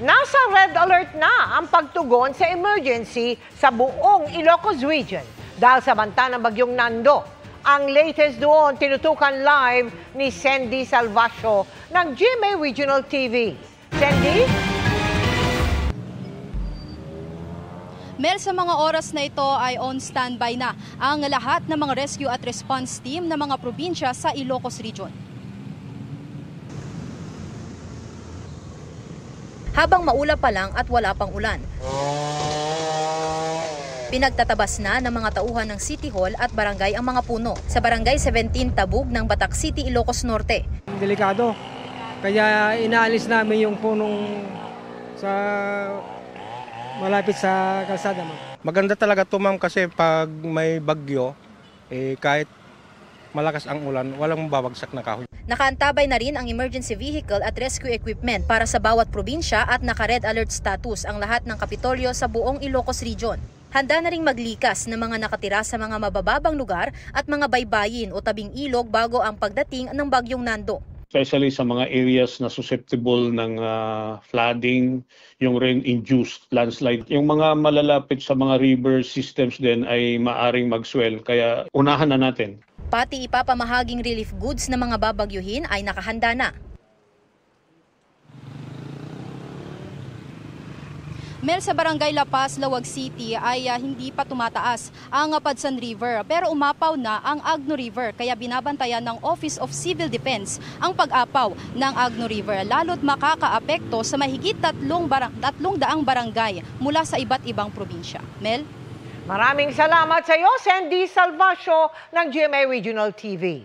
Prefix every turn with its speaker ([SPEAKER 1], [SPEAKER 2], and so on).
[SPEAKER 1] Nasa red alert na ang pagtugon sa emergency sa buong Ilocos Region dahil sa banta ng bagyong Nando. Ang latest doon tinutukan live ni Sandy Salvacio ng GMA Regional TV. Sandy?
[SPEAKER 2] Mel, sa mga oras na ito ay on standby na ang lahat ng mga rescue at response team ng mga probinsya sa Ilocos Region. Habang maulap pa lang at wala pang ulan, pinagtatabas na ng mga tauhan ng City Hall at barangay ang mga puno sa Barangay 17 Tabug ng Batak City, Ilocos Norte.
[SPEAKER 3] Delikado, kaya inaalis namin yung punong sa malapit sa kalsada.
[SPEAKER 4] Maganda talaga ito, ma'am, kasi pag may bagyo, kahit malakas ang ulan, walang babagsak na kahoy.
[SPEAKER 2] Nakaantabay na rin ang emergency vehicle at rescue equipment para sa bawat probinsya at naka-red alert status ang lahat ng Kapitolyo sa buong Ilocos Region. Handa na ring maglikas ng mga nakatira sa mga mabababang lugar at mga baybayin o tabing ilog bago ang pagdating ng bagyong Nando.
[SPEAKER 5] Especially sa mga areas na susceptible ng flooding, yung rain-induced landslide. Yung mga malalapit sa mga river systems din ay maaring mag-swell, kaya unahan na natin.
[SPEAKER 2] Pati ipapamahaging relief goods na mga babagyuhin ay nakahanda na. Mel, sa Barangay La Paz, Lawag City ay hindi pa tumataas ang Padsan River pero umapaw na ang Agno River kaya binabantayan ng Office of Civil Defense ang pag-apaw ng Agno River lalo't makakaapekto sa mahigit 300 barangay mula sa iba't ibang probinsya. Mel?
[SPEAKER 1] Maraming salamat sa iyo, Sandy Salvacio ng GMA Regional TV.